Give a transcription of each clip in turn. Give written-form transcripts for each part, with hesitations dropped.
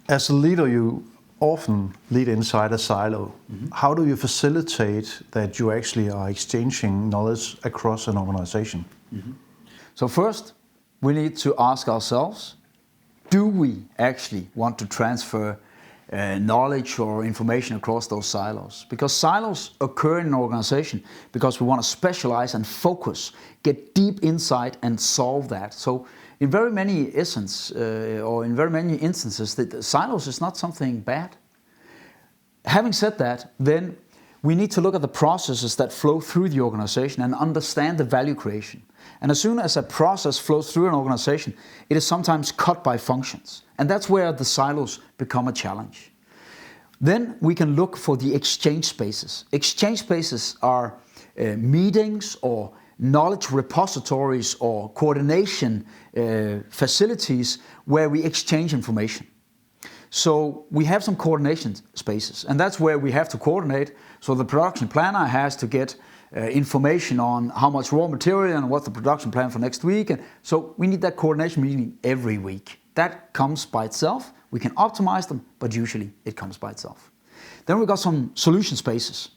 As a leader, you often lead inside a silo. How do you facilitate that you actually are exchanging knowledge across an organization? So first, we need to ask ourselves, do we actually want to transfer knowledge or information across those silos? Because silos occur in an organization because we want to specialize and focus, get deep insight and solve that. So in very many instances, that silos is not something bad. Having said that, then we need to look at the processes that flow through the organization and understand the value creation. And as soon as a process flows through an organization, it is sometimes cut by functions. And that's where the silos become a challenge. Then we can look for the exchange spaces. Exchange spaces are meetings or knowledge repositories or coordination facilities where we exchange information. So we have some coordination spaces, and that's where we have to coordinate. So the production planner has to get information on how much raw material and what's the production plan for next week. And so we need that coordination meeting every week. That comes by itself. We can optimize them, but usually it comes by itself. Then we've got some solution spaces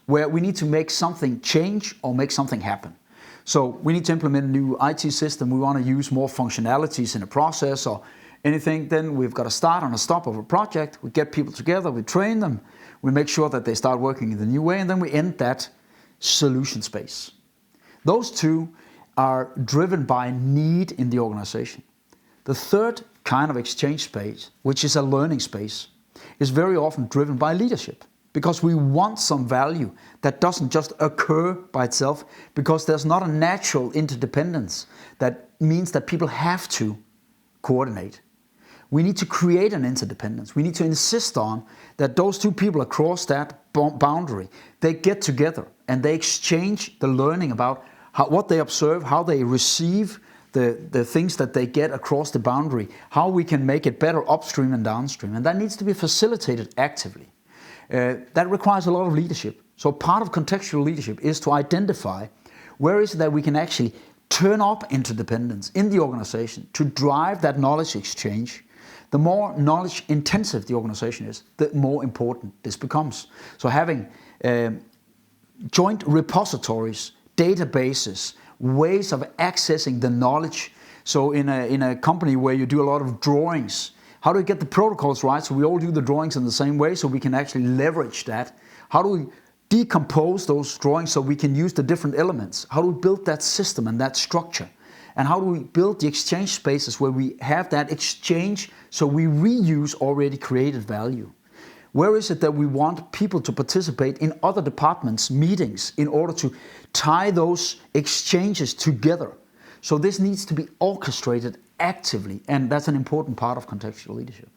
where we need to make something change or make something happen. So we need to implement a new IT system. We want to use more functionalities in a process or anything. Then we've got to start and a stop of a project. We get people together, we train them, we make sure that they start working in the new way, and then we end that solution space. Those two are driven by need in the organization. The third kind of exchange space, which is a learning space, is very often driven by leadership, because we want some value that doesn't just occur by itself, because there's not a natural interdependence that means that people have to coordinate. We need to create an interdependence. We need to insist on that those two people across that boundary, they get together and they exchange the learning about what they observe, how they receive the things that they get across the boundary, how we can make it better upstream and downstream. And that needs to be facilitated actively. That requires a lot of leadership. So part of contextual leadership is to identify where is it that we can actually turn up interdependence in the organization to drive that knowledge exchange. The more knowledge intensive the organization is, the more important this becomes. So having joint repositories, databases, ways of accessing the knowledge. So in a company where you do a lot of drawings, how do we get the protocols right so we all do the drawings in the same way so we can actually leverage that? How do we decompose those drawings so we can use the different elements? How do we build that system and that structure? And how do we build the exchange spaces where we have that exchange so we reuse already created value? Where is it that we want people to participate in other departments' meetings in order to tie those exchanges together? So this needs to be orchestrated actively, and that's an important part of contextual leadership.